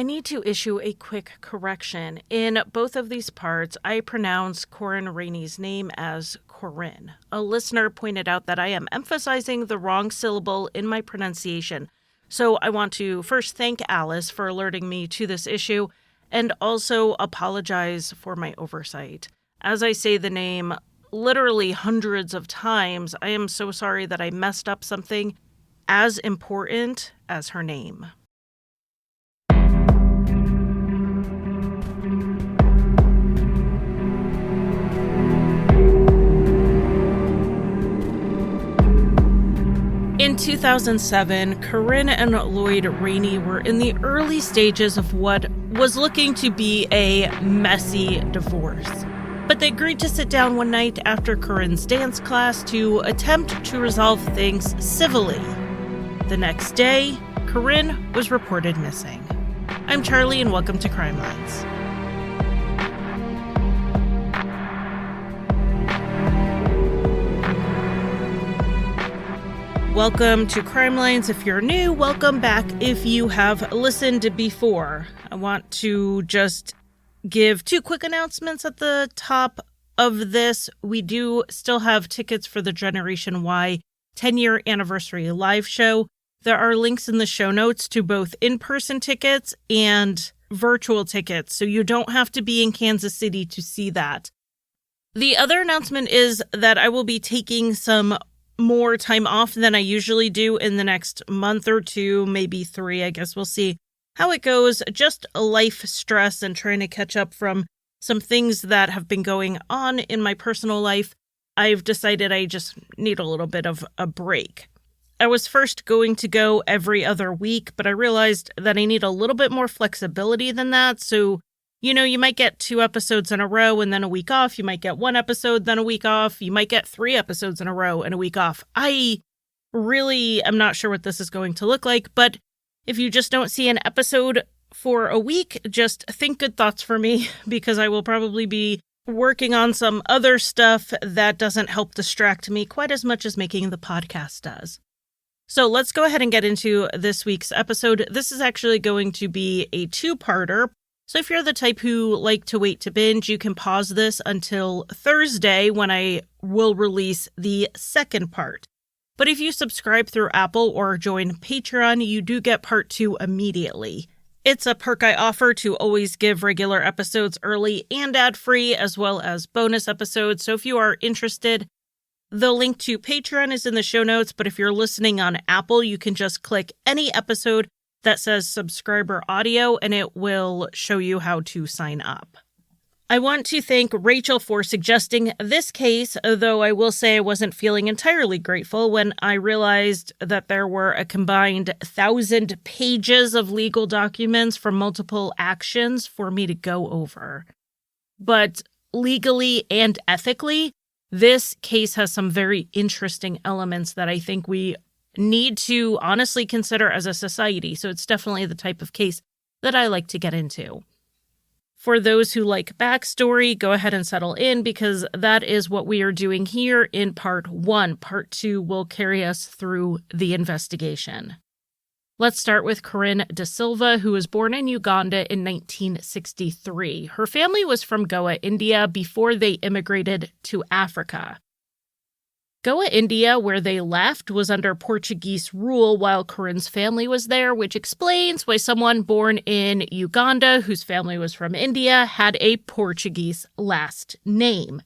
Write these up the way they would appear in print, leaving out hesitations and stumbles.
I need to issue a quick correction. In both of these parts, I pronounce Corryn Rayney's name as Corryn. A listener pointed out that I am emphasizing the wrong syllable in my pronunciation. So I want to first thank Alice for alerting me to this issue and also apologize for my oversight. As I say the name literally hundreds of times, I am so sorry that I messed up something as important as her name. In 2007, Corryn and Lloyd Rayney were in the early stages of what was looking to be a messy divorce. But they agreed to sit down one night after Corryn's dance class to attempt to resolve things civilly. The next day, Corryn was reported missing. I'm Charlie, and welcome to Crime Lines. Welcome to Crime Lines. If you're new, welcome back if you have listened before. I want to just give two quick announcements at the top of this. We do still have tickets for the Generation Y 10-year anniversary live show. There are links in the show notes to both in-person tickets and virtual tickets, so you don't have to be in Kansas City to see that. The other announcement is that I will be taking some more time off than I usually do in the next month or two, maybe 3. I guess we'll see how it goes. Just life stress and trying to catch up from some things that have been going on in my personal life. I've decided I just need a little bit of a break. I was first going to go every other week, but I realized that I need a little bit more flexibility than that. So, you might get 2 episodes in a row and then a week off. You might get 1 episode, then a week off. You might get 3 episodes in a row and a week off. I really am not sure what this is going to look like, but if you just don't see an episode for a week, just think good thoughts for me, because I will probably be working on some other stuff that doesn't help distract me quite as much as making the podcast does. So let's go ahead and get into this week's episode. This is actually going to be a 2-parter. So if you're the type who like to wait to binge, you can pause this until Thursday when I will release the second part. But if you subscribe through Apple or join Patreon, you do get part 2 immediately. It's a perk I offer to always give regular episodes early and ad-free, as well as bonus episodes. So if you are interested, the link to Patreon is in the show notes, but if you're listening on Apple, you can just click any episode that says subscriber audio, and it will show you how to sign up. I want to thank Rachel for suggesting this case, though I will say I wasn't feeling entirely grateful when I realized that there were a combined 1,000 pages of legal documents from multiple actions for me to go over. But legally and ethically, this case has some very interesting elements that I think we need to honestly consider as a society, so it's definitely the type of case that I like to get into. For those who like backstory, go ahead and settle in, because that is what we are doing here in part 1. Part 2 will carry us through the investigation. Let's start with Corryn da Silva, who was born in Uganda in 1963. Her family was from Goa, India, before they immigrated to Africa. Goa, India, where they left, was under Portuguese rule while Corryn's family was there, which explains why someone born in Uganda, whose family was from India, had a Portuguese last name.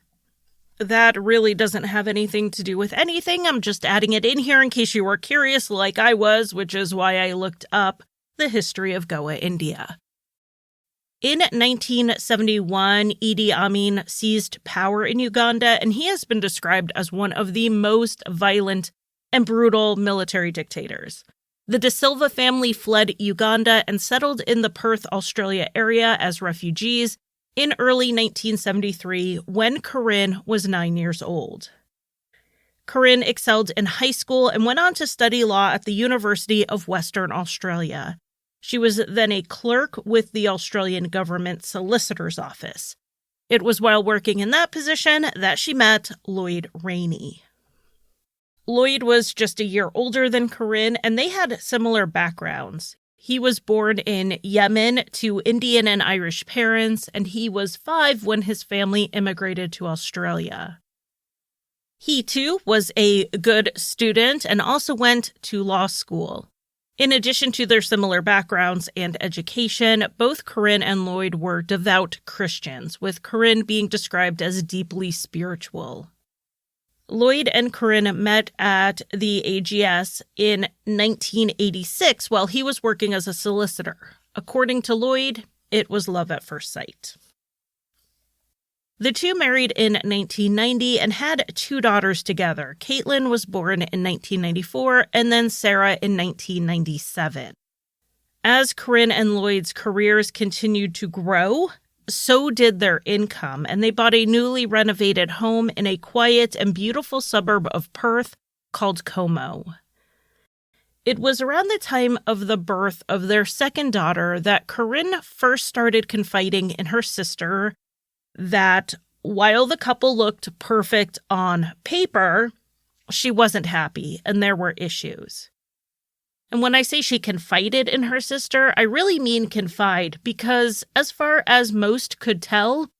That really doesn't have anything to do with anything. I'm just adding it in here in case you were curious like I was, which is why I looked up the history of Goa, India. In 1971, Idi Amin seized power in Uganda, and he has been described as one of the most violent and brutal military dictators. The da Silva family fled Uganda and settled in the Perth, Australia area as refugees in early 1973 when Corryn was 9 years old. Corryn excelled in high school and went on to study law at the University of Western Australia. She was then a clerk with the Australian Government Solicitor's Office. It was while working in that position that she met Lloyd Rayney. Lloyd was just a year older than Corryn, and they had similar backgrounds. He was born in Yemen to Indian and Irish parents, and he was 5 when his family immigrated to Australia. He, too, was a good student and also went to law school. In addition to their similar backgrounds and education, both Corryn and Lloyd were devout Christians, with Corryn being described as deeply spiritual. Lloyd and Corryn met at the AGS in 1986 while he was working as a solicitor. According to Lloyd, it was love at first sight. The two married in 1990 and had 2 daughters together. Caitlin was born in 1994 and then Sarah in 1997. As Corryn and Lloyd's careers continued to grow, so did their income, and they bought a newly renovated home in a quiet and beautiful suburb of Perth called Como. It was around the time of the birth of their second daughter that Corryn first started confiding in her sister that while the couple looked perfect on paper, she wasn't happy and there were issues. And when I say she confided in her sister, I really mean confide because as far as most could tell,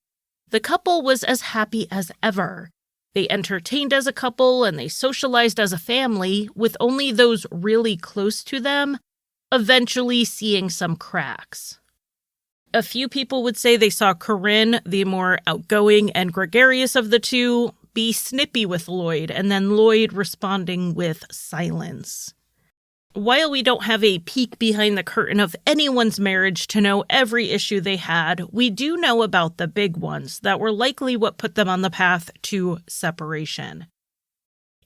the couple was as happy as ever. They entertained as a couple and they socialized as a family, with only those really close to them eventually seeing some cracks. A few people would say they saw Corryn, the more outgoing and gregarious of the two, be snippy with Lloyd, and then Lloyd responding with silence. While we don't have a peek behind the curtain of anyone's marriage to know every issue they had, we do know about the big ones that were likely what put them on the path to separation.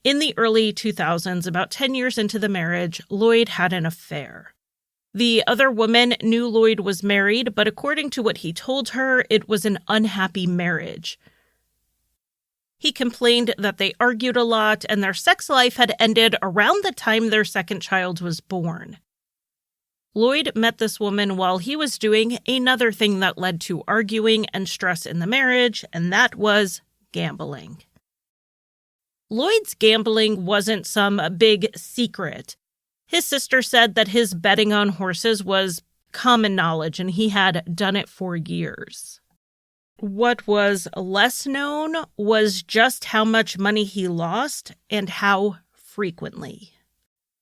In the early 2000s, about 10 years into the marriage, Lloyd had an affair. The other woman knew Lloyd was married, but according to what he told her, it was an unhappy marriage. He complained that they argued a lot and their sex life had ended around the time their second child was born. Lloyd met this woman while he was doing another thing that led to arguing and stress in the marriage, and that was gambling. Lloyd's gambling wasn't some big secret. His sister said that his betting on horses was common knowledge and he had done it for years. What was less known was just how much money he lost and how frequently.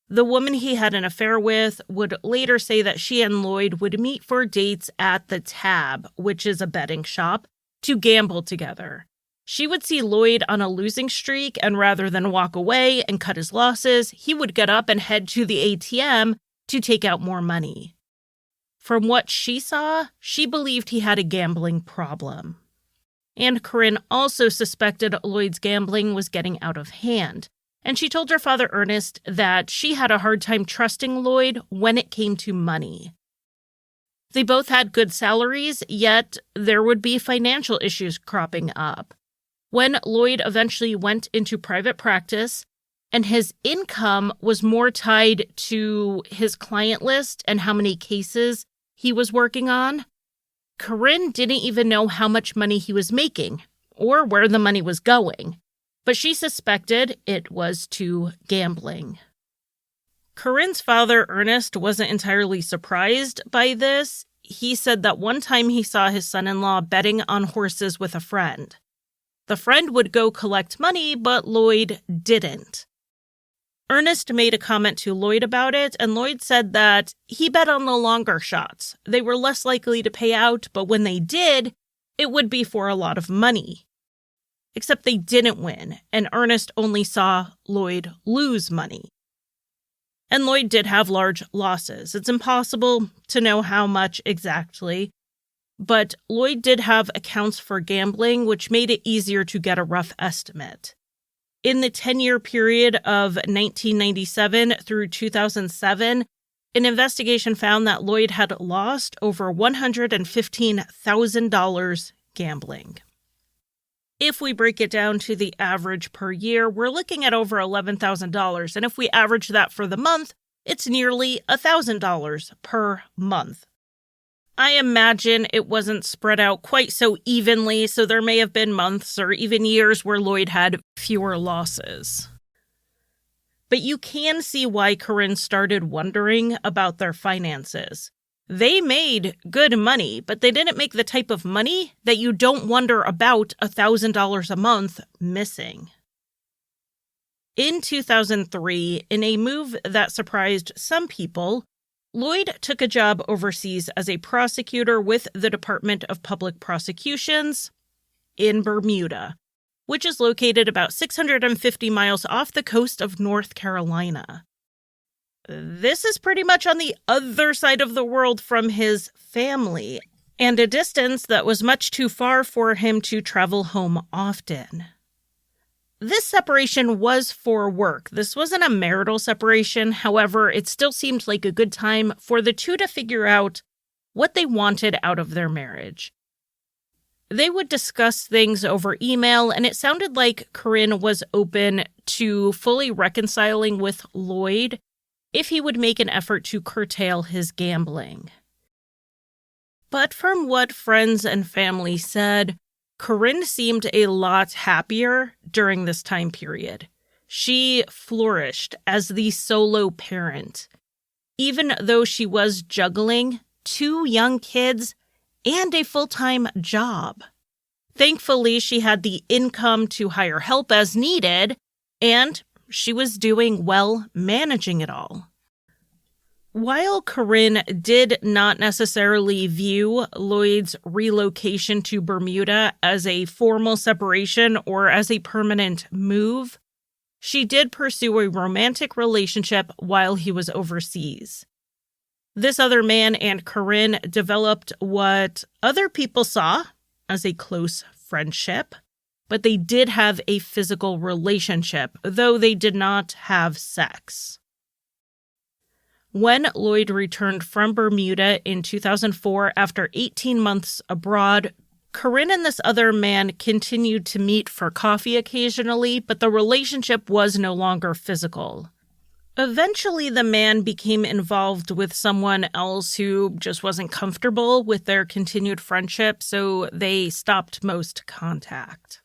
The woman he had an affair with would later say that she and Lloyd would meet for dates at the Tab, which is a betting shop, to gamble together. She would see Lloyd on a losing streak, and rather than walk away and cut his losses, he would get up and head to the ATM to take out more money. From what she saw, she believed he had a gambling problem. And Corryn also suspected Lloyd's gambling was getting out of hand, and she told her father Ernest that she had a hard time trusting Lloyd when it came to money. They both had good salaries, yet there would be financial issues cropping up. When Lloyd eventually went into private practice, and his income was more tied to his client list and how many cases he was working on, Corryn didn't even know how much money he was making or where the money was going, but she suspected it was to gambling. Corryn's father, Ernest, wasn't entirely surprised by this. He said that one time he saw his son-in-law betting on horses with a friend. The friend would go collect money, but Lloyd didn't. Ernest made a comment to Lloyd about it, and Lloyd said that he bet on the longer shots. They were less likely to pay out, but when they did, it would be for a lot of money. Except they didn't win, and Ernest only saw Lloyd lose money. And Lloyd did have large losses. It's impossible to know how much exactly, but Lloyd did have accounts for gambling, which made it easier to get a rough estimate. In the 10-year period of 1997 through 2007, an investigation found that Lloyd had lost over $115,000 gambling. If we break it down to the average per year, we're looking at over $11,000. And if we average that for the month, it's nearly $1,000 per month. I imagine it wasn't spread out quite so evenly, so there may have been months or even years where Lloyd had fewer losses. But you can see why Corryn started wondering about their finances. They made good money, but they didn't make the type of money that you don't wonder about $1,000 a month missing. In 2003, in a move that surprised some people, Lloyd took a job overseas as a prosecutor with the Department of Public Prosecutions in Bermuda, which is located about 650 miles off the coast of North Carolina. This is pretty much on the other side of the world from his family, and a distance that was much too far for him to travel home often. This separation was for work. This wasn't a marital separation. However, it still seemed like a good time for the two to figure out what they wanted out of their marriage. They would discuss things over email, and it sounded like Corryn was open to fully reconciling with Lloyd if he would make an effort to curtail his gambling. But from what friends and family said, Corryn seemed a lot happier during this time period. She flourished as the solo parent, even though she was juggling 2 young kids and a full-time job. Thankfully, she had the income to hire help as needed, and she was doing well managing it all. While Corryn did not necessarily view Lloyd's relocation to Bermuda as a formal separation or as a permanent move, she did pursue a romantic relationship while he was overseas. This other man and Corryn developed what other people saw as a close friendship, but they did have a physical relationship, though they did not have sex. When Lloyd returned from Bermuda in 2004 after 18 months abroad, Corryn and this other man continued to meet for coffee occasionally, but the relationship was no longer physical. Eventually, the man became involved with someone else who just wasn't comfortable with their continued friendship, so they stopped most contact.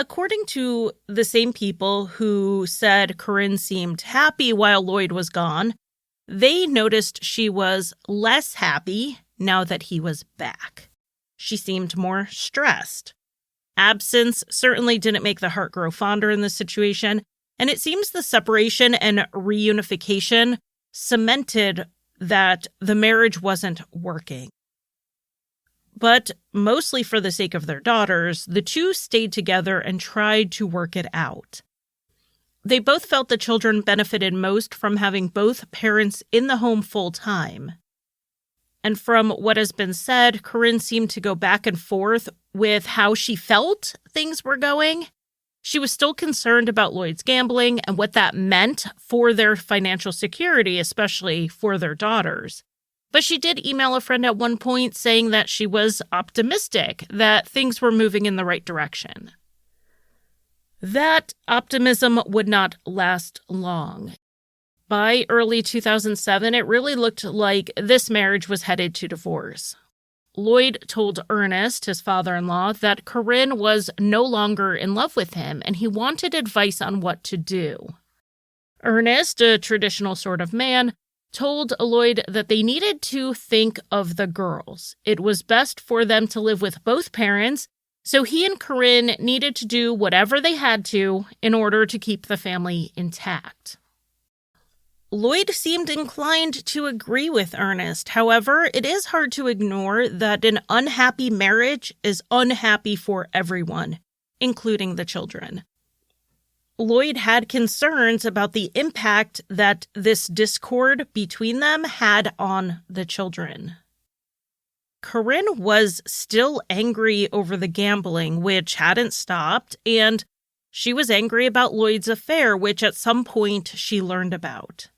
According to the same people who said Corryn seemed happy while Lloyd was gone, they noticed she was less happy now that he was back. She seemed more stressed. Absence certainly didn't make the heart grow fonder in this situation, and it seems the separation and reunification cemented that the marriage wasn't working. But mostly for the sake of their daughters, the two stayed together and tried to work it out. They both felt the children benefited most from having both parents in the home full-time. And from what has been said, Corryn seemed to go back and forth with how she felt things were going. She was still concerned about Lloyd's gambling and what that meant for their financial security, especially for their daughters. But she did email a friend at one point saying that she was optimistic, that things were moving in the right direction. That optimism would not last long. By early 2007, it really looked like this marriage was headed to divorce. Lloyd told Ernest, his father-in-law, that Corryn was no longer in love with him and he wanted advice on what to do. Ernest, a traditional sort of man, told Lloyd that they needed to think of the girls. It was best for them to live with both parents, so he and Corryn needed to do whatever they had to in order to keep the family intact. Lloyd seemed inclined to agree with Ernest. However, it is hard to ignore that an unhappy marriage is unhappy for everyone, including the children. Lloyd had concerns about the impact that this discord between them had on the children. Corryn was still angry over the gambling, which hadn't stopped, and she was angry about Lloyd's affair, which at some point she learned about.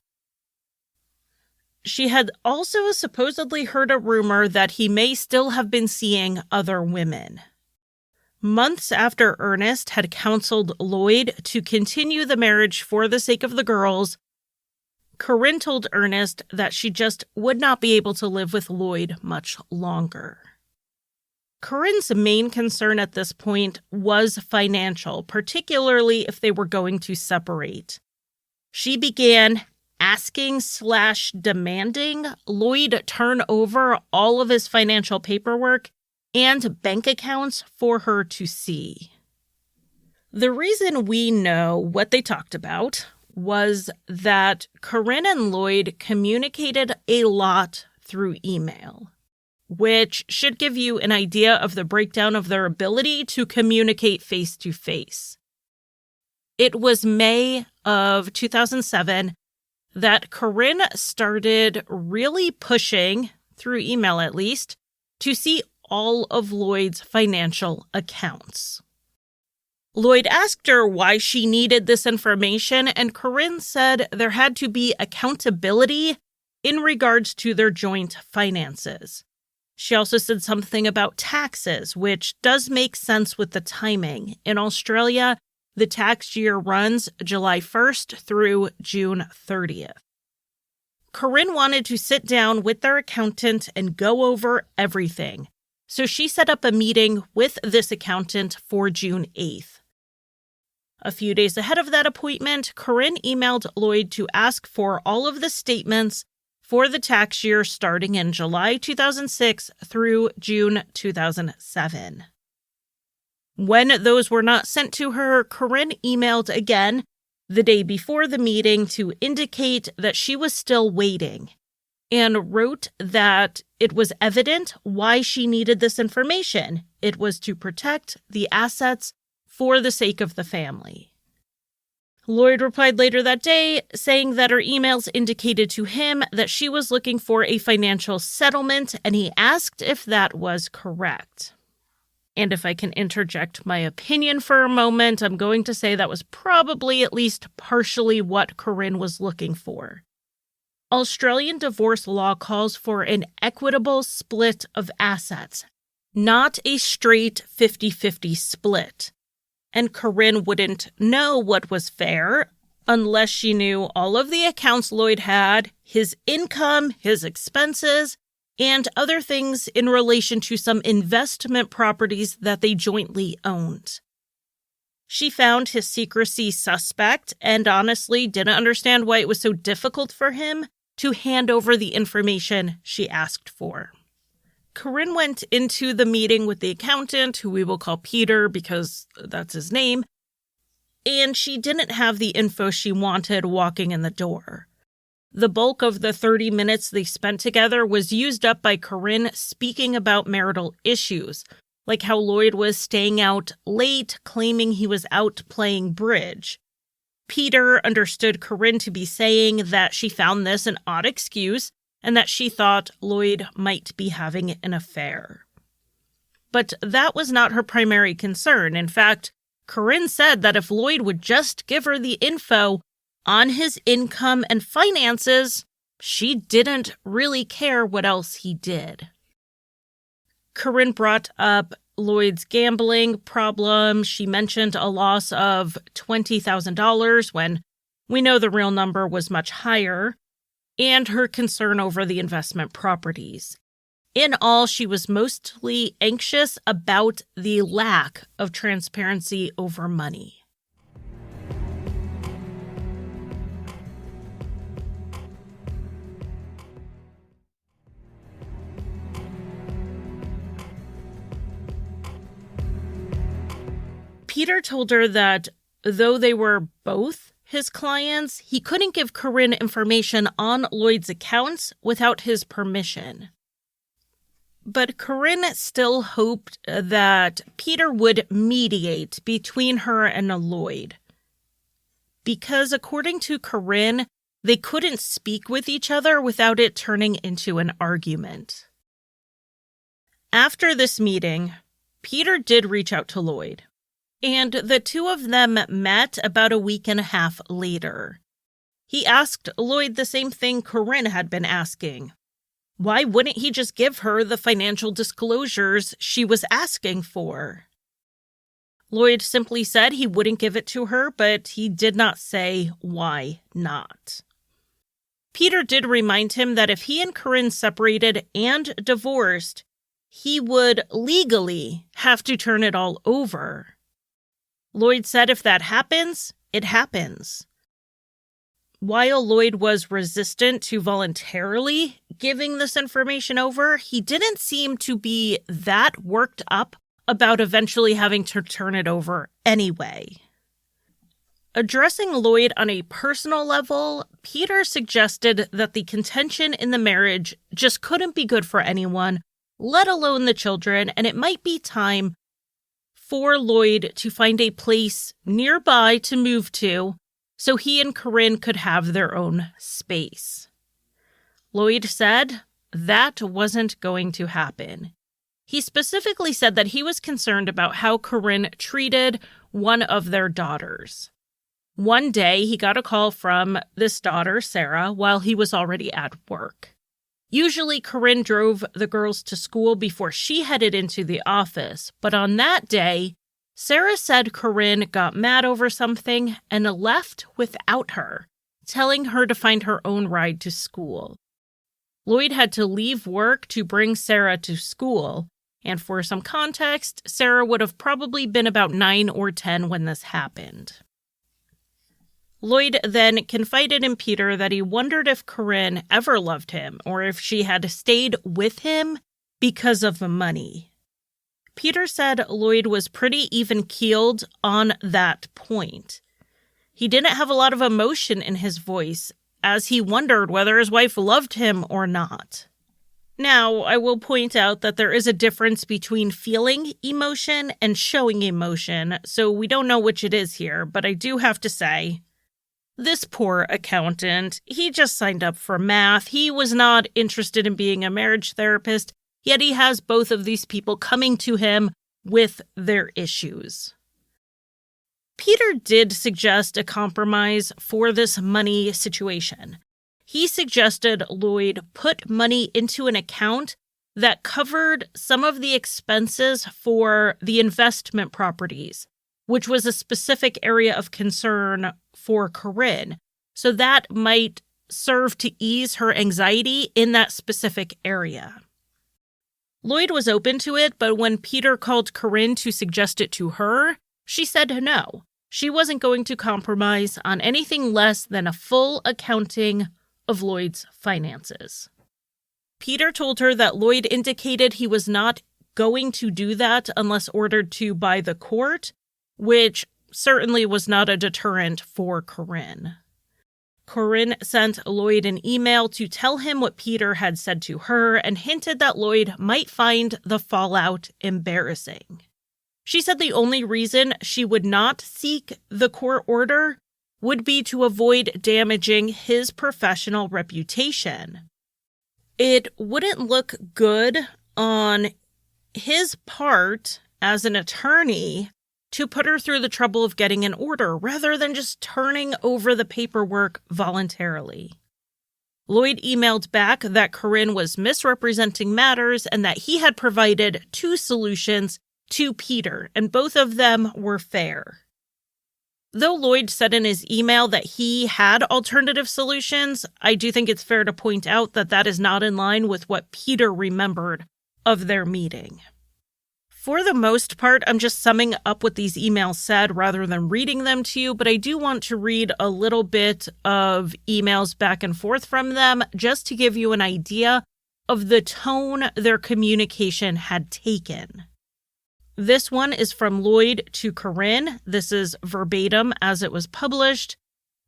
She had also supposedly heard a rumor that he may still have been seeing other women. Months after Ernest had counseled Lloyd to continue the marriage for the sake of the girls, Corryn told Ernest that she just would not be able to live with Lloyd much longer. Corryn's main concern at this point was financial, particularly if they were going to separate. She began asking/demanding Lloyd turn over all of his financial paperwork and bank accounts for her to see. The reason we know what they talked about was that Corryn and Lloyd communicated a lot through email, which should give you an idea of the breakdown of their ability to communicate face-to-face. It was May of 2007 that Corryn started really pushing, through email at least, to see all of Lloyd's financial accounts. Lloyd asked her why she needed this information, and Corryn said there had to be accountability in regards to their joint finances. She also said something about taxes, which does make sense with the timing. In Australia, the tax year runs July 1st through June 30th. Corryn wanted to sit down with their accountant and go over everything, so she set up a meeting with this accountant for June 8th. A few days ahead of that appointment, Corryn emailed Lloyd to ask for all of the statements for the tax year starting in July 2006 through June 2007. When those were not sent to her, Corryn emailed again the day before the meeting to indicate that she was still waiting, and wrote that it was evident why she needed this information. It was to protect the assets for the sake of the family. Lloyd replied later that day, saying that her emails indicated to him that she was looking for a financial settlement, and he asked if that was correct. And if I can interject my opinion for a moment, I'm going to say that was probably at least partially what Corryn was looking for. Australian divorce law calls for an equitable split of assets, not a straight 50-50 split. And Corryn wouldn't know what was fair unless she knew all of the accounts Lloyd had, his income, his expenses, and other things in relation to some investment properties that they jointly owned. She found his secrecy suspect and honestly didn't understand why it was so difficult for him to hand over the information she asked for. Corryn went into the meeting with the accountant, who we will call Peter because that's his name, and she didn't have the info she wanted walking in the door. The bulk of the 30 minutes they spent together was used up by Corryn speaking about marital issues, like how Lloyd was staying out late, claiming he was out playing bridge. Peter understood Corryn to be saying that she found this an odd excuse and that she thought Lloyd might be having an affair. But that was not her primary concern. In fact, Corryn said that if Lloyd would just give her the info on his income and finances, she didn't really care what else he did. Corryn brought up Lloyd's gambling problem. She mentioned a loss of $20,000 when we know the real number was much higher, and her concern over the investment properties. In all, she was mostly anxious about the lack of transparency over money. Peter told her that though they were both his clients, he couldn't give Corryn information on Lloyd's accounts without his permission. But Corryn still hoped that Peter would mediate between her and Lloyd. Because according to Corryn, they couldn't speak with each other without it turning into an argument. After this meeting, Peter did reach out to Lloyd, and the two of them met about a week and a half later. He asked Lloyd the same thing Corryn had been asking. Why wouldn't he just give her the financial disclosures she was asking for? Lloyd simply said he wouldn't give it to her, but he did not say why not. Peter did remind him that if he and Corryn separated and divorced, he would legally have to turn it all over. Lloyd said if that happens, it happens. while Lloyd was resistant to voluntarily giving this information over, he didn't seem to be that worked up about eventually having to turn it over anyway. Addressing Lloyd on a personal level, Peter suggested that the contention in the marriage just couldn't be good for anyone, let alone the children, and it might be time for Lloyd to find a place nearby to move to so he and Corryn could have their own space. Lloyd said that wasn't going to happen. He specifically said that he was concerned about how Corryn treated one of their daughters. One day, he got a call from this daughter, Sarah, while he was already at work. Usually, Corryn drove the girls to school before she headed into the office, but on that day, Sarah said Corryn got mad over something and left without her, telling her to find her own ride to school. Lloyd had to leave work to bring Sarah to school, and for some context, Sarah would have probably been about 9 or 10 when this happened. Lloyd then confided in Peter that he wondered if Corryn ever loved him or if she had stayed with him because of the money. Peter said Lloyd was pretty even-keeled on that point. He didn't have a lot of emotion in his voice, as he wondered whether his wife loved him or not. Now, I will point out that there is a difference between feeling emotion and showing emotion, so we don't know which it is here, but I do have to say, this poor accountant, he just signed up for math. He was not interested in being a marriage therapist, yet he has both of these people coming to him with their issues. Peter did suggest a compromise for this money situation. He suggested Lloyd put money into an account that covered some of the expenses for the investment properties, which was a specific area of concern for Corryn. So that might serve to ease her anxiety in that specific area. Lloyd was open to it, but when Peter called Corryn to suggest it to her, she said no. She wasn't going to compromise on anything less than a full accounting of Lloyd's finances. Peter told her that Lloyd indicated he was not going to do that unless ordered to by the court, which certainly was not a deterrent for Corryn. Corryn sent Lloyd an email to tell him what Peter had said to her and hinted that Lloyd might find the fallout embarrassing. She said the only reason she would not seek the court order would be to avoid damaging his professional reputation. It wouldn't look good on his part as an attorney to put her through the trouble of getting an order rather than just turning over the paperwork voluntarily. Lloyd emailed back that Corryn was misrepresenting matters and that he had provided 2 solutions to Peter, and both of them were fair. Though Lloyd said in his email that he had alternative solutions, I do think it's fair to point out that that is not in line with what Peter remembered of their meeting. For the most part, I'm just summing up what these emails said rather than reading them to you, but I do want to read a little bit of emails back and forth from them just to give you an idea of the tone their communication had taken. This one is from Lloyd to Corryn. This is verbatim as it was published,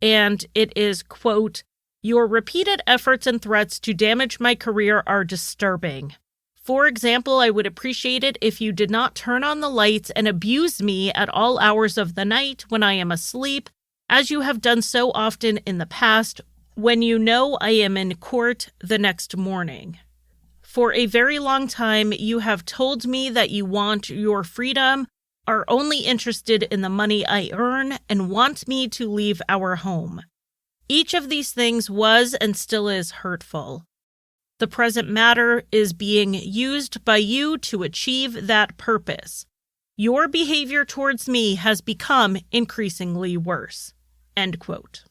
and it is, quote, "Your repeated efforts and threats to damage my career are disturbing. For example, I would appreciate it if you did not turn on the lights and abuse me at all hours of the night when I am asleep, as you have done so often in the past when you know I am in court the next morning. For a very long time, you have told me that you want your freedom, are only interested in the money I earn, and want me to leave our home. Each of these things was and still is hurtful. The present matter is being used by you to achieve that purpose. Your behavior towards me has become increasingly worse." End quote.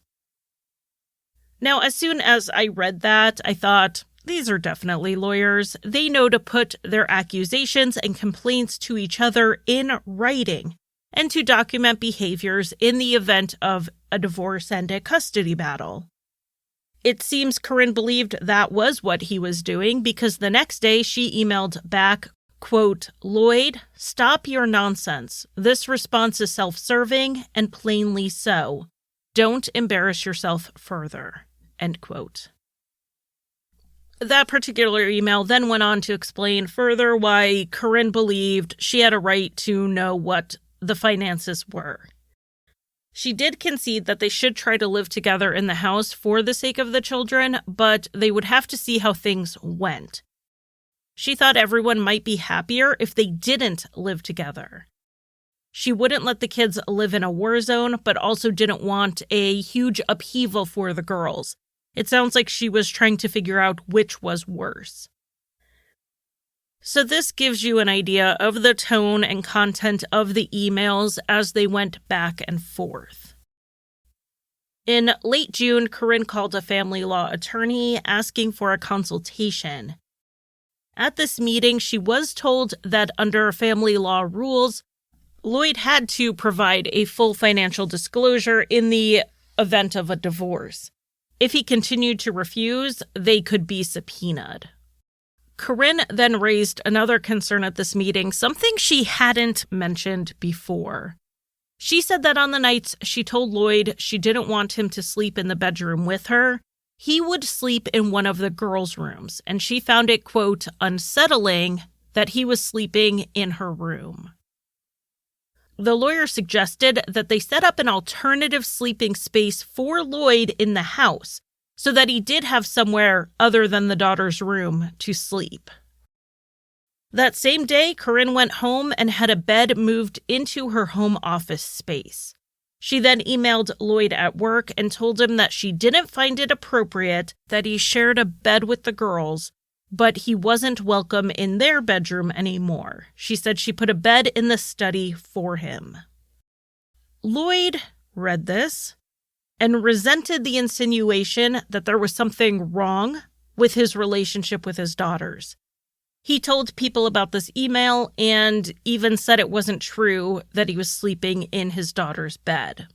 Now, as soon as I read that, I thought, these are definitely lawyers. They know to put their accusations and complaints to each other in writing and to document behaviors in the event of a divorce and a custody battle. It seems Corryn believed that was what he was doing because the next day she emailed back, quote, "Lloyd, stop your nonsense. This response is self-serving and plainly so. Don't embarrass yourself further," end quote. That particular email then went on to explain further why Corryn believed she had a right to know what the finances were. She did concede that they should try to live together in the house for the sake of the children, but they would have to see how things went. She thought everyone might be happier if they didn't live together. She wouldn't let the kids live in a war zone, but also didn't want a huge upheaval for the girls. It sounds like she was trying to figure out which was worse. So this gives you an idea of the tone and content of the emails as they went back and forth. In late June, Corryn called a family law attorney asking for a consultation. At this meeting, she was told that under family law rules, Lloyd had to provide a full financial disclosure in the event of a divorce. If he continued to refuse, they could be subpoenaed. Corryn then raised another concern at this meeting, something she hadn't mentioned before. She said that on the nights she told Lloyd she didn't want him to sleep in the bedroom with her, he would sleep in one of the girls' rooms, and she found it, quote, unsettling that he was sleeping in her room. The lawyer suggested that they set up an alternative sleeping space for Lloyd in the house, so that he did have somewhere other than the daughter's room to sleep. That same day, Corryn went home and had a bed moved into her home office space. She then emailed Lloyd at work and told him that she didn't find it appropriate that he shared a bed with the girls, but he wasn't welcome in their bedroom anymore. She said she put a bed in the study for him. Lloyd read this and resented the insinuation that there was something wrong with his relationship with his daughters. He told people about this email and even said it wasn't true that he was sleeping in his daughter's bed.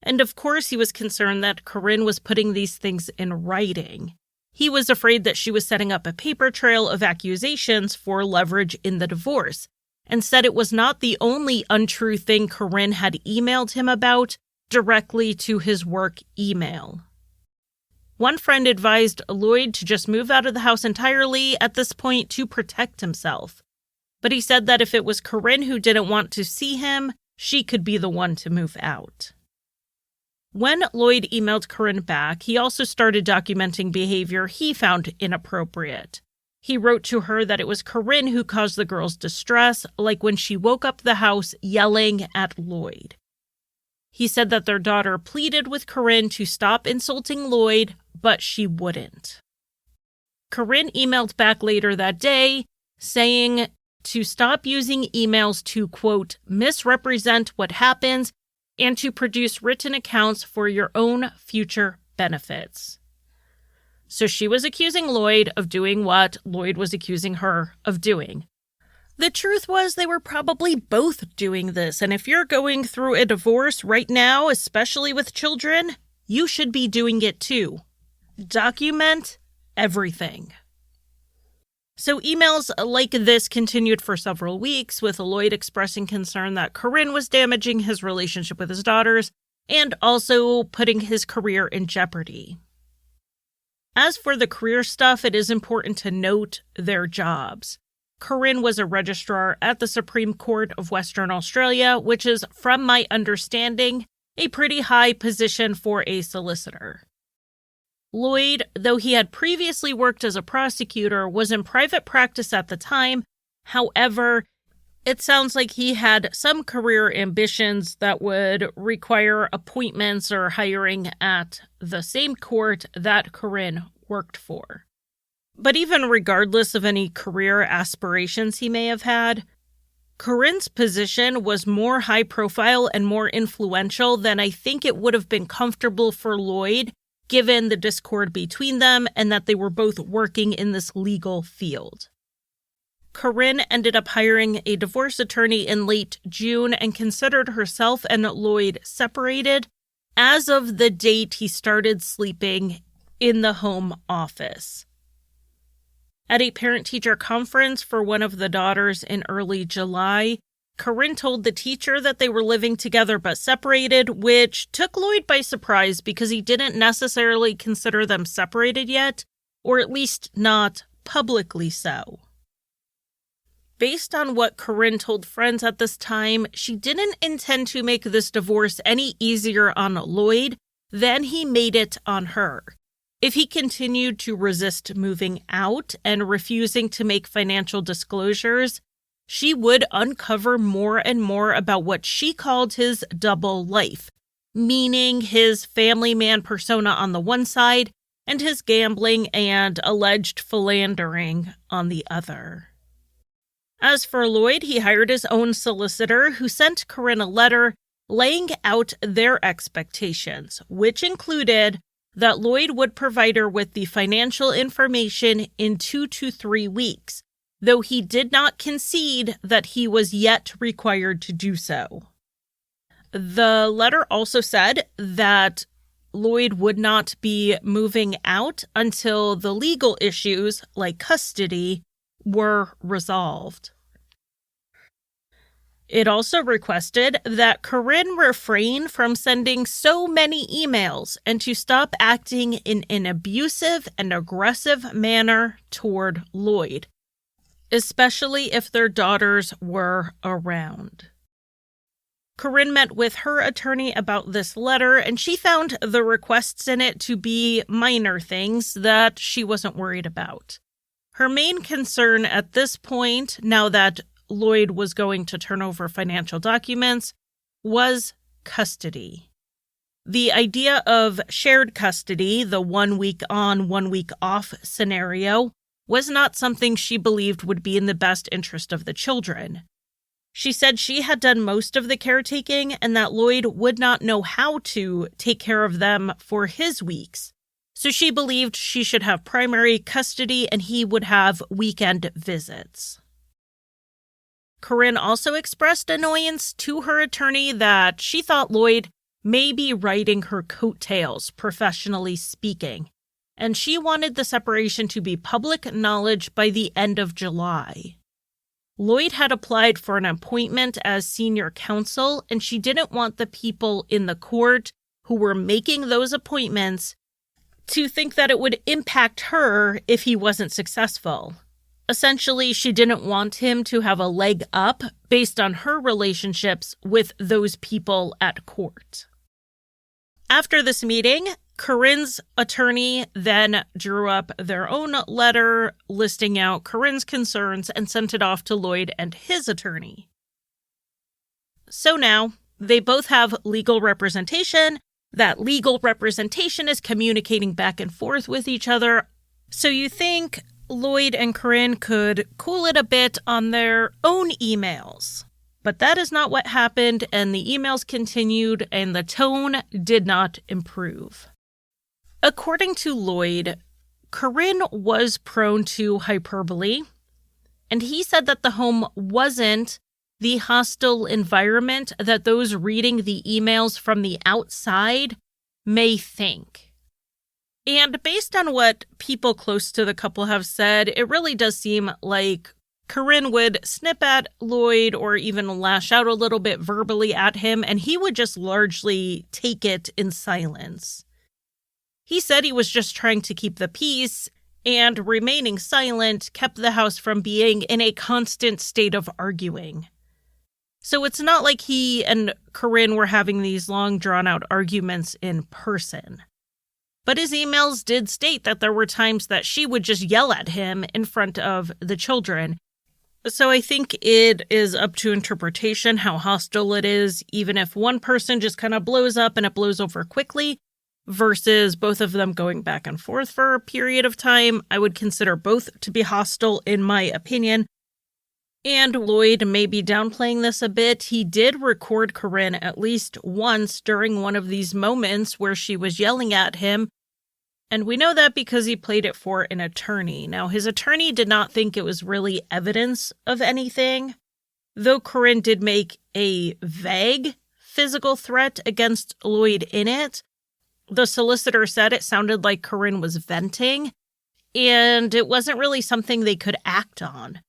And of course, he was concerned that Corryn was putting these things in writing. He was afraid that she was setting up a paper trail of accusations for leverage in the divorce, and said it was not the only untrue thing Corryn had emailed him about directly to his work email. One friend advised Lloyd to just move out of the house entirely at this point to protect himself. But he said that if it was Corryn who didn't want to see him, she could be the one to move out. When Lloyd emailed Corryn back, he also started documenting behavior he found inappropriate. He wrote to her that it was Corryn who caused the girls distress, like when she woke up the house yelling at Lloyd. He said that their daughter pleaded with Corryn to stop insulting Lloyd, but she wouldn't. Corryn emailed back later that day, saying to stop using emails to, quote, misrepresent what happens and to produce written accounts for your own future benefits. So she was accusing Lloyd of doing what Lloyd was accusing her of doing. The truth was they were probably both doing this, and if you're going through a divorce right now, especially with children, you should be doing it too. Document everything. So emails like this continued for several weeks, with Lloyd expressing concern that Corryn was damaging his relationship with his daughters and also putting his career in jeopardy. As for the career stuff, it is important to note their jobs. Corryn was a registrar at the Supreme Court of Western Australia, which is, from my understanding, a pretty high position for a solicitor. Lloyd, though he had previously worked as a prosecutor, was in private practice at the time. However, it sounds like he had some career ambitions that would require appointments or hiring at the same court that Corryn worked for. But even regardless of any career aspirations he may have had, Corryn's position was more high profile and more influential than I think it would have been comfortable for Lloyd, given the discord between them and that they were both working in this legal field. Corryn ended up hiring a divorce attorney in late June and considered herself and Lloyd separated, as of the date he started sleeping in the home office. At a parent-teacher conference for one of the daughters in early July, Corryn told the teacher that they were living together but separated, which took Lloyd by surprise because he didn't necessarily consider them separated yet, or at least not publicly so. Based on what Corryn told friends at this time, she didn't intend to make this divorce any easier on Lloyd than he made it on her. If he continued to resist moving out and refusing to make financial disclosures, she would uncover more and more about what she called his double life, meaning his family man persona on the one side and his gambling and alleged philandering on the other. As for Lloyd, he hired his own solicitor who sent Corryn a letter laying out their expectations, which included that Lloyd would provide her with the financial information in 2 to 3 weeks, though he did not concede that he was yet required to do so. The letter also said that Lloyd would not be moving out until the legal issues, like custody, were resolved. It also requested that Corryn refrain from sending so many emails and to stop acting in an abusive and aggressive manner toward Lloyd, especially if their daughters were around. Corryn met with her attorney about this letter, and she found the requests in it to be minor things that she wasn't worried about. Her main concern at this point, now that Lloyd was going to turn over financial documents, was custody. The idea of shared custody, the 1 week on, 1 week off scenario, was not something she believed would be in the best interest of the children. She said she had done most of the caretaking and that Lloyd would not know how to take care of them for his weeks, so she believed she should have primary custody and he would have weekend visits. Corryn also expressed annoyance to her attorney that she thought Lloyd may be riding her coattails, professionally speaking, and she wanted the separation to be public knowledge by the end of July. Lloyd had applied for an appointment as senior counsel, and she didn't want the people in the court who were making those appointments to think that it would impact her if he wasn't successful. Essentially, she didn't want him to have a leg up based on her relationships with those people at court. After this meeting, Corryn's attorney then drew up their own letter listing out Corryn's concerns and sent it off to Lloyd and his attorney. So now, they both have legal representation. That legal representation is communicating back and forth with each other. So you think Lloyd and Corryn could cool it a bit on their own emails. But that is not what happened, and the emails continued, and the tone did not improve. According to Lloyd, Corryn was prone to hyperbole, and he said that the home wasn't the hostile environment that those reading the emails from the outside may think. And based on what people close to the couple have said, it really does seem like Corryn would snip at Lloyd or even lash out a little bit verbally at him, and he would just largely take it in silence. He said he was just trying to keep the peace, and remaining silent kept the house from being in a constant state of arguing. So it's not like he and Corryn were having these long, drawn-out arguments in person. But his emails did state that there were times that she would just yell at him in front of the children. So I think it is up to interpretation how hostile it is, even if one person just kind of blows up and it blows over quickly, versus both of them going back and forth for a period of time. I would consider both to be hostile, in my opinion. And Lloyd may be downplaying this a bit. He did record Corryn at least once during one of these moments where she was yelling at him. And we know that because he played it for an attorney. Now, his attorney did not think it was really evidence of anything, though Corryn did make a vague physical threat against Lloyd in it. The solicitor said it sounded like Corryn was venting, and it wasn't really something they could act on.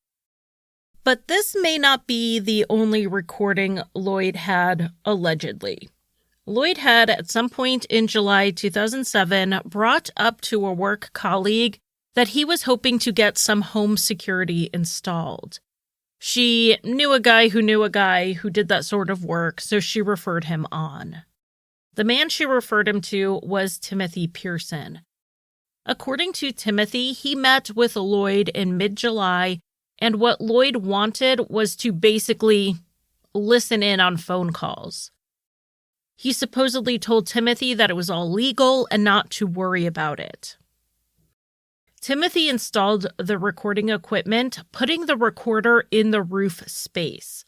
But this may not be the only recording Lloyd had, allegedly. Lloyd had, at some point in July 2007, brought up to a work colleague that he was hoping to get some home security installed. She knew a guy who did that sort of work, so she referred him on. The man she referred him to was Timothy Pearson. According to Timothy, he met with Lloyd in mid-July, and what Lloyd wanted was to basically listen in on phone calls. He supposedly told Timothy that it was all legal and not to worry about it. Timothy installed the recording equipment, putting the recorder in the roof space.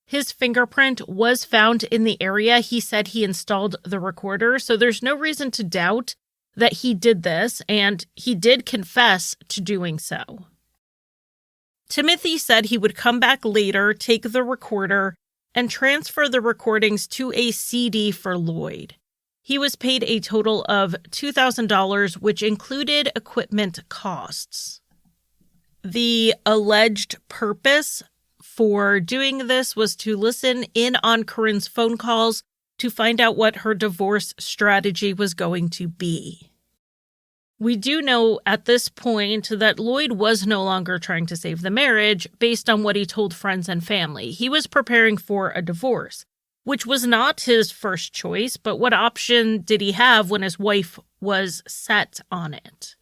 His fingerprint was found in the area he said he installed the recorder, so there's no reason to doubt that he did this, and he did confess to doing so. Timothy said he would come back later, take the recorder, and transfer the recordings to a CD for Lloyd. He was paid a total of $2,000, which included equipment costs. The alleged purpose for doing this was to listen in on Corryn's phone calls to find out what her divorce strategy was going to be. We do know at this point that Lloyd was no longer trying to save the marriage based on what he told friends and family. He was preparing for a divorce, which was not his first choice, but what option did he have when his wife was set on it?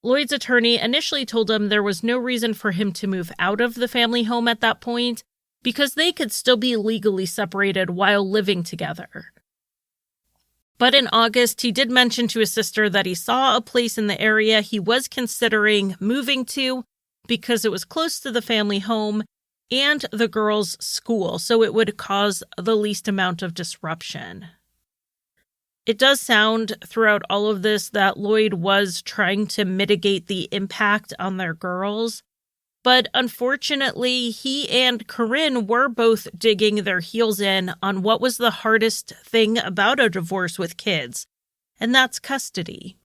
Lloyd's attorney initially told him there was no reason for him to move out of the family home at that point because they could still be legally separated while living together. But in August, he did mention to his sister that he saw a place in the area he was considering moving to because it was close to the family home and the girls' school, so it would cause the least amount of disruption. It does sound throughout all of this that Lloyd was trying to mitigate the impact on their girls, but unfortunately, he and Corryn were both digging their heels in on what was the hardest thing about a divorce with kids, and that's custody.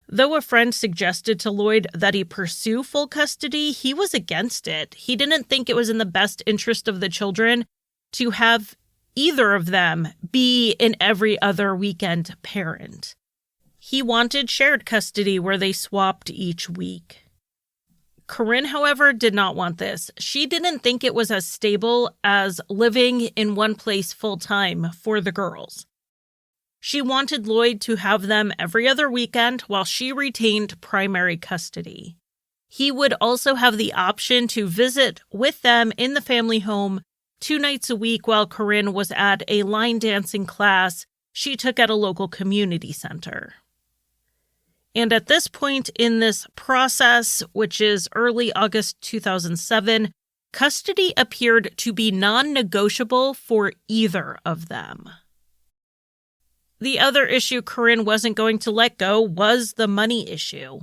Though a friend suggested to Lloyd that he pursue full custody, he was against it. He didn't think it was in the best interest of the children to have either of them be an every other weekend parent. He wanted shared custody where they swapped each week. Corryn, however, did not want this. She didn't think it was as stable as living in one place full-time for the girls. She wanted Lloyd to have them every other weekend while she retained primary custody. He would also have the option to visit with them in the family home 2 nights a week while Corryn was at a line dancing class she took at a local community center. And at this point in this process, which is early August 2007, custody appeared to be non-negotiable for either of them. The other issue Corryn wasn't going to let go was the money issue.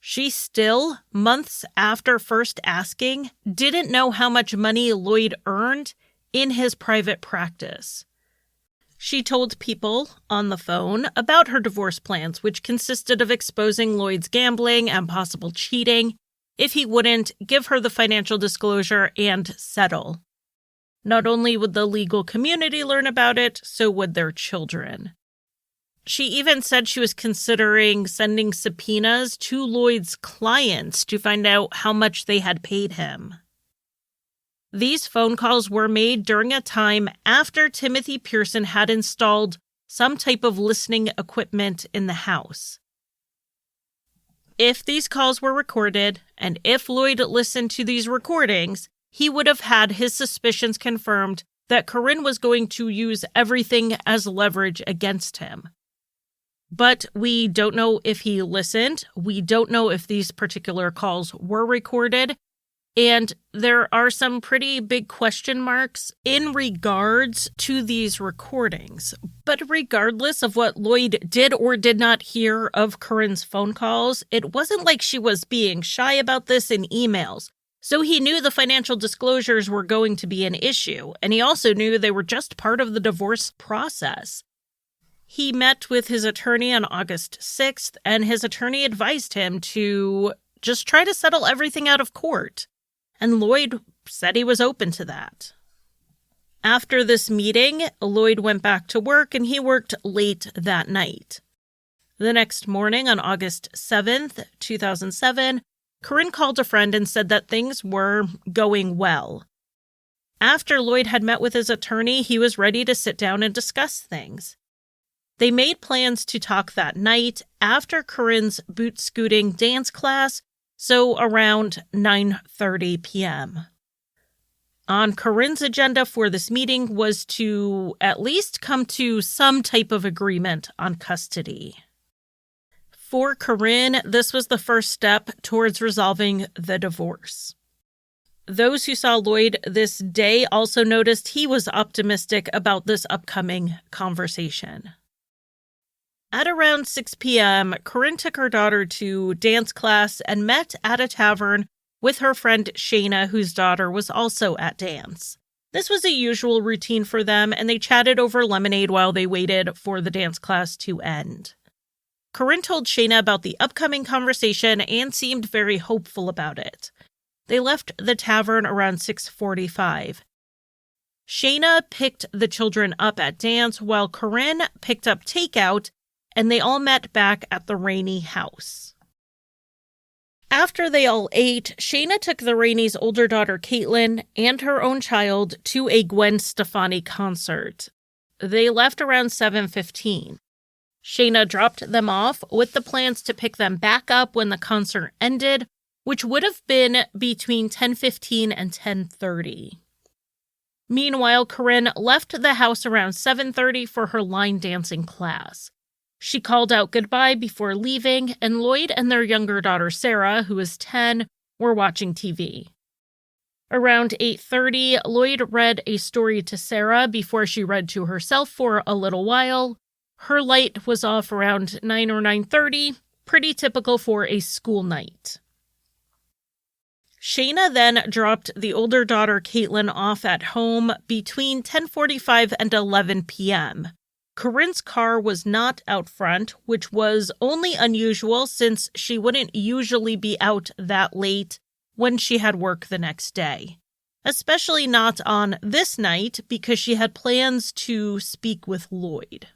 She still, months after first asking, didn't know how much money Lloyd earned in his private practice. She told people on the phone about her divorce plans, which consisted of exposing Lloyd's gambling and possible cheating if he wouldn't give her the financial disclosure and settle. Not only would the legal community learn about it, so would their children. She even said she was considering sending subpoenas to Lloyd's clients to find out how much they had paid him. These phone calls were made during a time after Timothy Pearson had installed some type of listening equipment in the house. If these calls were recorded, and if Lloyd listened to these recordings, he would have had his suspicions confirmed that Corryn was going to use everything as leverage against him. But we don't know if he listened. We don't know if these particular calls were recorded. And there are some pretty big question marks in regards to these recordings. But regardless of what Lloyd did or did not hear of Corryn's phone calls, it wasn't like she was being shy about this in emails. So he knew the financial disclosures were going to be an issue, and he also knew they were just part of the divorce process. He met with his attorney on August 6th, and his attorney advised him to just try to settle everything out of court. And Lloyd said he was open to that. After this meeting, Lloyd went back to work, and he worked late that night. The next morning, on August 7th, 2007, Corryn called a friend and said that things were going well. After Lloyd had met with his attorney, he was ready to sit down and discuss things. They made plans to talk that night after Corryn's boot scooting dance class, so around 9:30 p.m. On Corryn's agenda for this meeting was to at least come to some type of agreement on custody. For Corryn, this was the first step towards resolving the divorce. Those who saw Lloyd this day also noticed he was optimistic about this upcoming conversation. At around 6 p.m., Corryn took her daughter to dance class and met at a tavern with her friend Shayna, whose daughter was also at dance. This was a usual routine for them, and they chatted over lemonade while they waited for the dance class to end. Corryn told Shayna about the upcoming conversation and seemed very hopeful about it. They left the tavern around 6:45. Shayna picked the children up at dance while Corryn picked up takeout, and they all met back at the Rayney house. After they all ate, Shayna took the Rayneys' older daughter Caitlin and her own child to a Gwen Stefani concert. They left around 7:15. Shayna dropped them off with the plans to pick them back up when the concert ended, which would have been between 10:15 and 10:30. Meanwhile, Corryn left the house around 7:30 for her line dancing class. She called out goodbye before leaving, and Lloyd and their younger daughter Sarah, who was 10, were watching TV. Around 8:30, Lloyd read a story to Sarah before she read to herself for a little while. Her light was off around 9 or 9:30, pretty typical for a school night. Shayna then dropped the older daughter Caitlin off at home between 10:45 and 11 p.m. Corryn's car was not out front, which was only unusual since she wouldn't usually be out that late when she had work the next day, especially not on this night because she had plans to speak with Lloyd.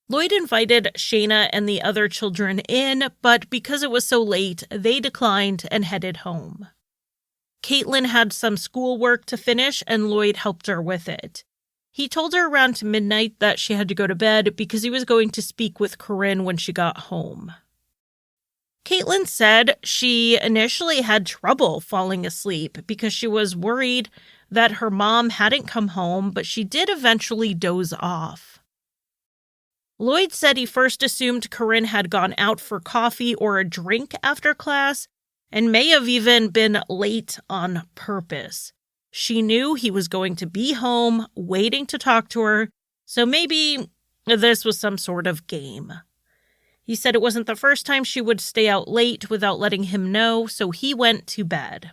Lloyd invited Shayna and the other children in, but because it was so late, they declined and headed home. Caitlin had some schoolwork to finish, and Lloyd helped her with it. He told her around midnight that she had to go to bed because he was going to speak with Corryn when she got home. Caitlin said she initially had trouble falling asleep because she was worried that her mom hadn't come home, but she did eventually doze off. Lloyd said he first assumed Corryn had gone out for coffee or a drink after class and may have even been late on purpose. She knew he was going to be home, waiting to talk to her, so maybe this was some sort of game. He said it wasn't the first time she would stay out late without letting him know, so he went to bed.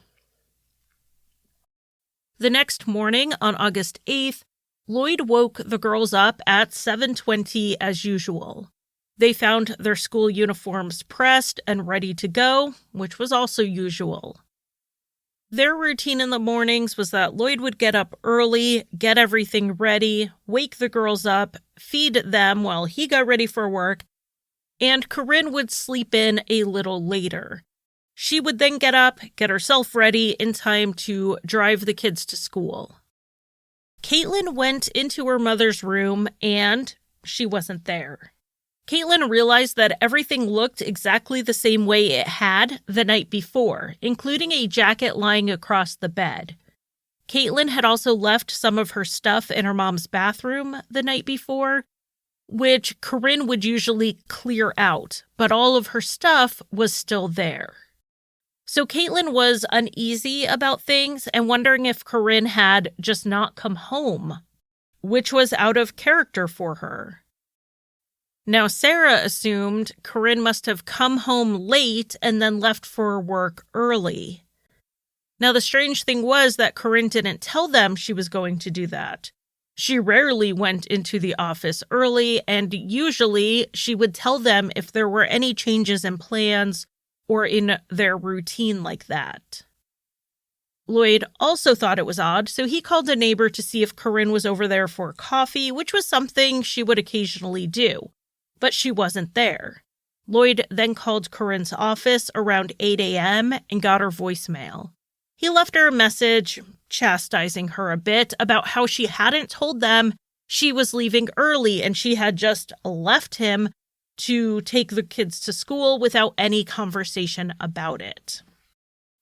The next morning, on August 8th, Lloyd woke the girls up at 7:20 as usual. They found their school uniforms pressed and ready to go, which was also usual. Their routine in the mornings was that Lloyd would get up early, get everything ready, wake the girls up, feed them while he got ready for work, and Corryn would sleep in a little later. She would then get up, get herself ready in time to drive the kids to school. Caitlin went into her mother's room, and she wasn't there. Caitlin realized that everything looked exactly the same way it had the night before, including a jacket lying across the bed. Caitlin had also left some of her stuff in her mom's bathroom the night before, which Corryn would usually clear out, but all of her stuff was still there. So Caitlin was uneasy about things and wondering if Corryn had just not come home, which was out of character for her. Now, Sarah assumed Corryn must have come home late and then left for work early. Now, the strange thing was that Corryn didn't tell them she was going to do that. She rarely went into the office early, and usually she would tell them if there were any changes in plans or in their routine like that. Lloyd also thought it was odd, so he called a neighbor to see if Corryn was over there for coffee, which was something she would occasionally do, but she wasn't there. Lloyd then called Corryn's office around 8 a.m. and got her voicemail. He left her a message chastising her a bit about how she hadn't told them she was leaving early and she had just left him to take the kids to school without any conversation about it.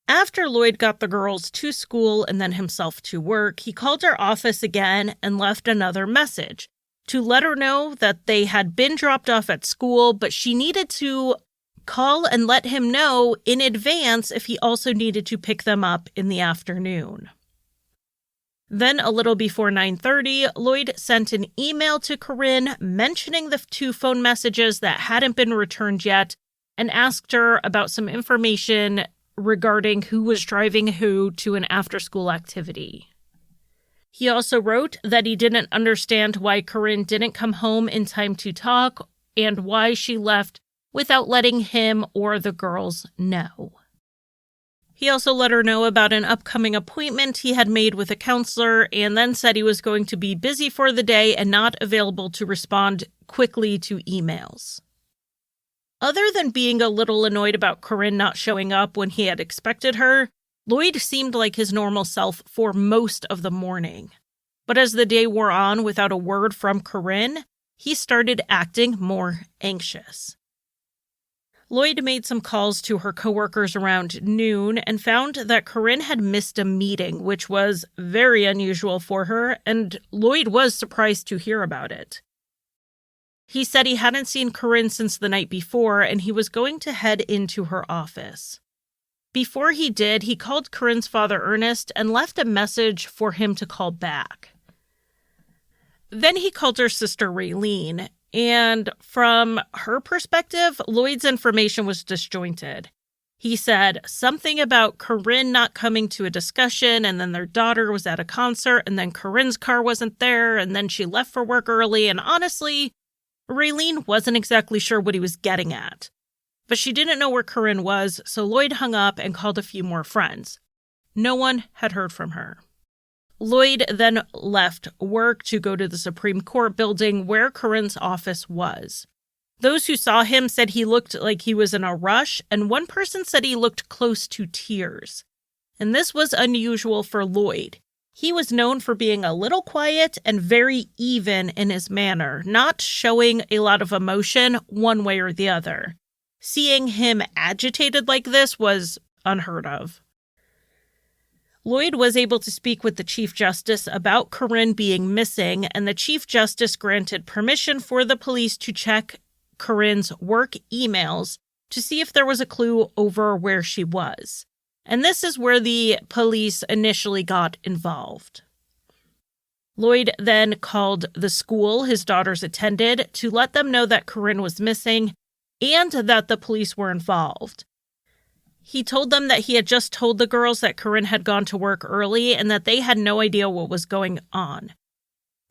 After Lloyd got the girls to school and then himself to work, he called her office again and left another message to let her know that they had been dropped off at school, but she needed to call and let him know in advance if he also needed to pick them up in the afternoon. Then a little before 9:30, Lloyd sent an email to Corryn mentioning the 2 phone messages that hadn't been returned yet and asked her about some information regarding who was driving who to an after-school activity. He also wrote that he didn't understand why Corryn didn't come home in time to talk and why she left without letting him or the girls know. He also let her know about an upcoming appointment he had made with a counselor and then said he was going to be busy for the day and not available to respond quickly to emails. Other than being a little annoyed about Corryn not showing up when he had expected her, Lloyd seemed like his normal self for most of the morning. But as the day wore on without a word from Corryn, he started acting more anxious. Lloyd made some calls to her coworkers around noon and found that Corryn had missed a meeting, which was very unusual for her, and Lloyd was surprised to hear about it. He said he hadn't seen Corryn since the night before, and he was going to head into her office. Before he did, he called Corryn's father Ernest and left a message for him to call back. Then he called her sister Raylene, and from her perspective, Lloyd's information was disjointed. He said something about Corryn not coming to a discussion, and then their daughter was at a concert, and then Corryn's car wasn't there, and then she left for work early, and honestly, Raylene wasn't exactly sure what he was getting at. But she didn't know where Corryn was, so Lloyd hung up and called a few more friends. No one had heard from her. Lloyd then left work to go to the Supreme Court building where Corryn's office was. Those who saw him said he looked like he was in a rush, and one person said he looked close to tears. And this was unusual for Lloyd. He was known for being a little quiet and very even in his manner, not showing a lot of emotion one way or the other. Seeing him agitated like this was unheard of. Lloyd was able to speak with the Chief Justice about Corryn being missing, and the Chief Justice granted permission for the police to check Corryn's work emails to see if there was a clue over where she was. And this is where the police initially got involved. Lloyd then called the school his daughters attended to let them know that Corryn was missing and that the police were involved. He told them that he had just told the girls that Corryn had gone to work early and that they had no idea what was going on.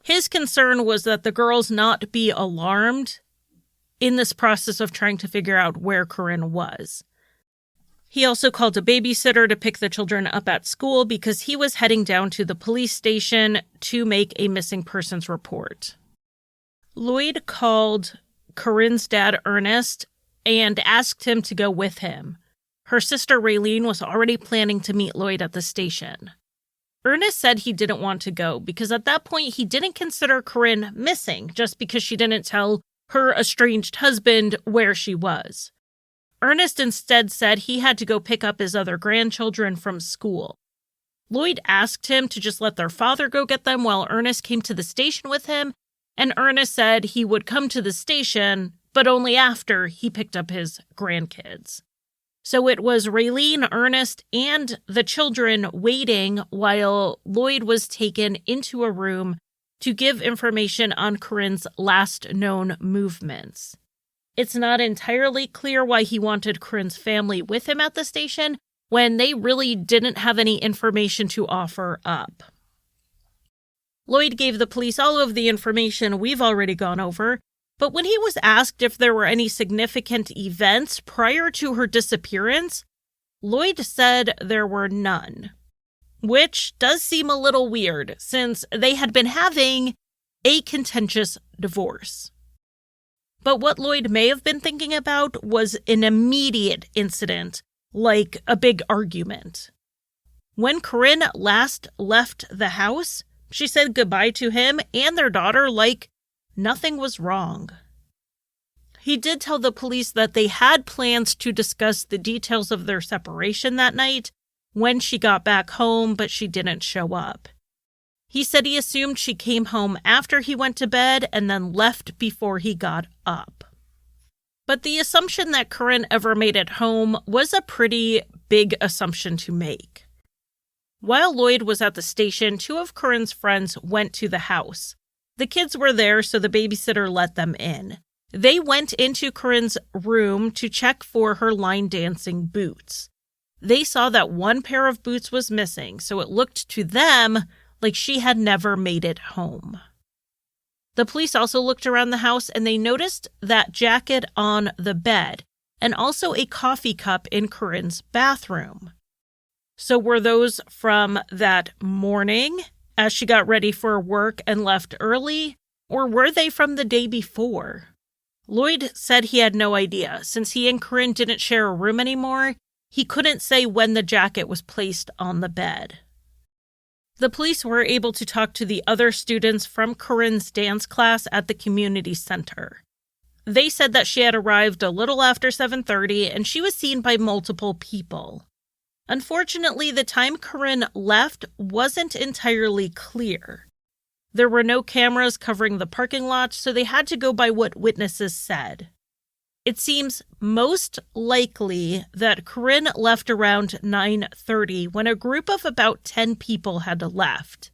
His concern was that the girls not be alarmed in this process of trying to figure out where Corryn was. He also called a babysitter to pick the children up at school because he was heading down to the police station to make a missing persons report. Lloyd called Corryn's dad, Ernest, and asked him to go with him. Her sister, Raylene, was already planning to meet Lloyd at the station. Ernest said he didn't want to go because at that point he didn't consider Corryn missing just because she didn't tell her estranged husband where she was. Ernest instead said he had to go pick up his other grandchildren from school. Lloyd asked him to just let their father go get them while Ernest came to the station with him, and Ernest said he would come to the station, but only after he picked up his grandkids. So it was Raylene, Ernest, and the children waiting while Lloyd was taken into a room to give information on Corryn's last known movements. It's not entirely clear why he wanted Corryn's family with him at the station, when they really didn't have any information to offer up. Lloyd gave the police all of the information we've already gone over, but when he was asked if there were any significant events prior to her disappearance, Lloyd said there were none, which does seem a little weird since they had been having a contentious divorce. But what Lloyd may have been thinking about was an immediate incident, like a big argument. When Corryn last left the house, she said goodbye to him and their daughter like nothing was wrong. He did tell the police that they had plans to discuss the details of their separation that night when she got back home, but she didn't show up. He said he assumed she came home after he went to bed and then left before he got up. But the assumption that Corryn ever made it home was a pretty big assumption to make. While Lloyd was at the station, two of Corryn's friends went to the house. The kids were there, so the babysitter let them in. They went into Corryn's room to check for her line dancing boots. They saw that one pair of boots was missing, so it looked to them like she had never made it home. The police also looked around the house and they noticed that jacket on the bed and also a coffee cup in Corryn's bathroom. So were those from that morning as she got ready for work and left early, or were they from the day before? Lloyd said he had no idea. Since he and Corryn didn't share a room anymore, he couldn't say when the jacket was placed on the bed. The police were able to talk to the other students from Corryn's dance class at the community center. They said that she had arrived a little after 7:30 and she was seen by multiple people. Unfortunately, the time Corryn left wasn't entirely clear. There were no cameras covering the parking lot, so they had to go by what witnesses said. It seems most likely that Corryn left around 9:30 when a group of about 10 people had left.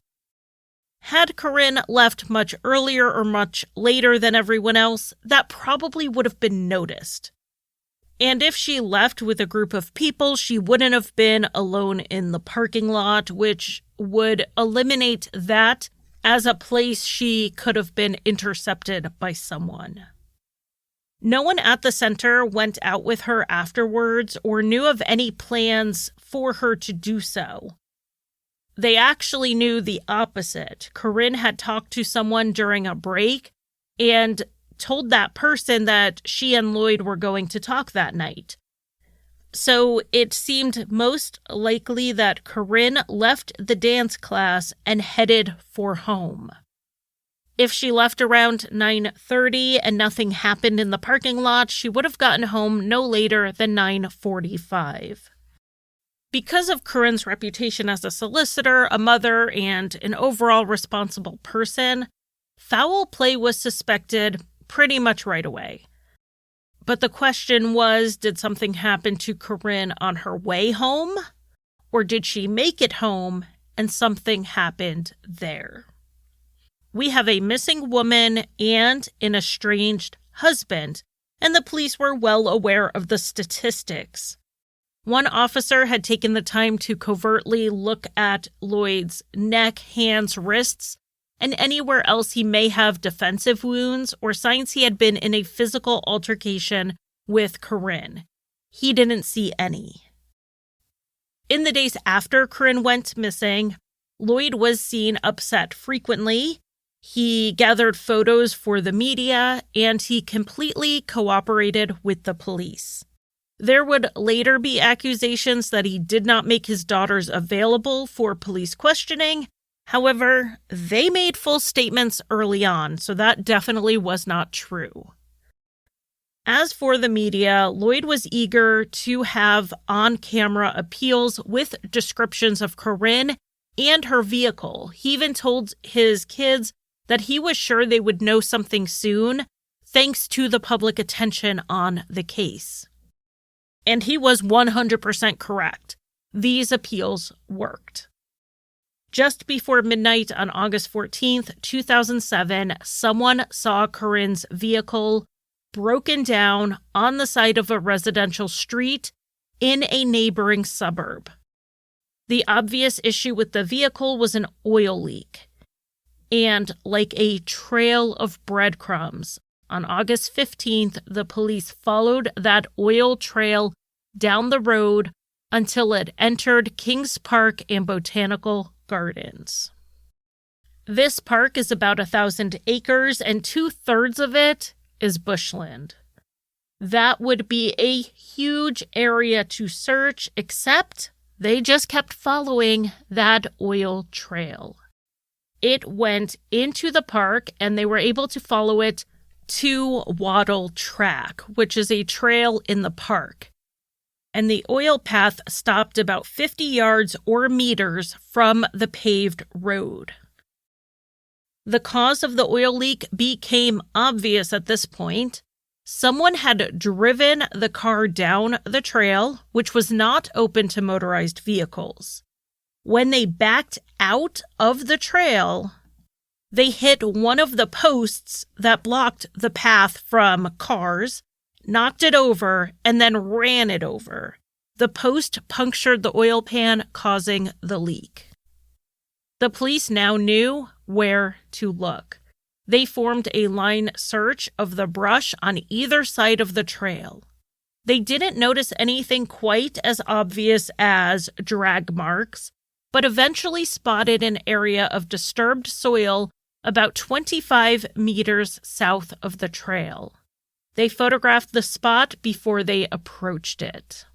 Had Corryn left much earlier or much later than everyone else, that probably would have been noticed. And if she left with a group of people, she wouldn't have been alone in the parking lot, which would eliminate that as a place she could have been intercepted by someone. No one at the center went out with her afterwards or knew of any plans for her to do so. They actually knew the opposite. Corryn had talked to someone during a break and told that person that she and Lloyd were going to talk that night. So it seemed most likely that Corryn left the dance class and headed for home. If she left around 9:30 and nothing happened in the parking lot, she would have gotten home no later than 9:45. Because of Corryn's reputation as a solicitor, a mother, and an overall responsible person, foul play was suspected pretty much right away. But the question was, did something happen to Corryn on her way home? Or did she make it home and something happened there? We have a missing woman and an estranged husband, and the police were well aware of the statistics. One officer had taken the time to covertly look at Lloyd's neck, hands, wrists, and anywhere else he may have defensive wounds or signs he had been in a physical altercation with Corryn. He didn't see any. In the days after Corryn went missing, Lloyd was seen upset frequently. He gathered photos for the media, and he completely cooperated with the police. There would later be accusations that he did not make his daughters available for police questioning. However, they made full statements early on, so that definitely was not true. As for the media, Lloyd was eager to have on-camera appeals with descriptions of Corryn and her vehicle. He even told his kids that he was sure they would know something soon, thanks to the public attention on the case. And he was 100% correct. These appeals worked. Just before midnight on August 14th, 2007, someone saw Corryn's vehicle broken down on the side of a residential street in a neighboring suburb. The obvious issue with the vehicle was an oil leak. And like a trail of breadcrumbs, on August 15th, the police followed that oil trail down the road until it entered Kings Park and Botanical Gardens. This park is about 1,000 acres, and 2/3 of it is bushland. That would be a huge area to search, except they just kept following that oil trail. It went into the park, and they were able to follow it to Wattle Track, which is a trail in the park. And the oil path stopped about 50 yards or meters from the paved road. The cause of the oil leak became obvious at this point. Someone had driven the car down the trail, which was not open to motorized vehicles. When they backed out of the trail, they hit one of the posts that blocked the path from cars, knocked it over, and then ran it over. The post punctured the oil pan, causing the leak. The police now knew where to look. They formed a line search of the brush on either side of the trail. They didn't notice anything quite as obvious as drag marks, but eventually spotted an area of disturbed soil about 25 meters south of the trail. They photographed the spot before they approached it.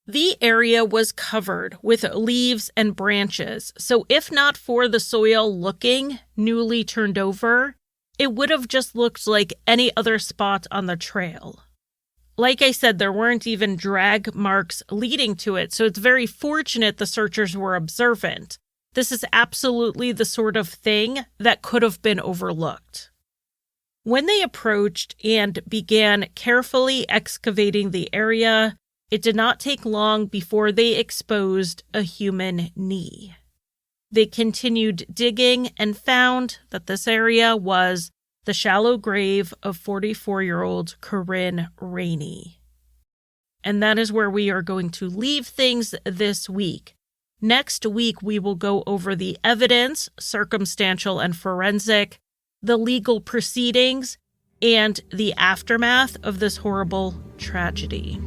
The area was covered with leaves and branches, so if not for the soil looking newly turned over, it would have just looked like any other spot on the trail. Like I said, there weren't even drag marks leading to it, so it's very fortunate the searchers were observant. This is absolutely the sort of thing that could have been overlooked. When they approached and began carefully excavating the area, it did not take long before they exposed a human knee. They continued digging and found that this area was the shallow grave of 44-year-old Corryn Rayney. And that is where we are going to leave things this week. Next week, we will go over the evidence, circumstantial and forensic, the legal proceedings, and the aftermath of this horrible tragedy.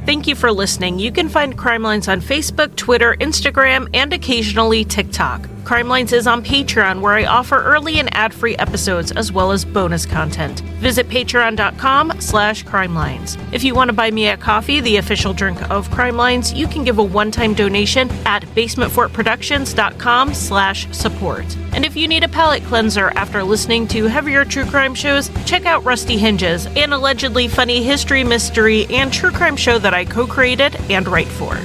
Thank you for listening. You can find Crime Lines on Facebook, Twitter, Instagram, and occasionally TikTok. Crime Lines is on Patreon, where I offer early and ad-free episodes as well as bonus content. Visit patreon.com/crimelines. If you want to buy me a coffee, the official drink of Crime Lines, you can give a one-time donation at basementfortproductions.com/support. And if you need a palate cleanser after listening to heavier true crime shows, check out Rusty Hinges, an allegedly funny history, mystery, and true crime show that I co-created and write for.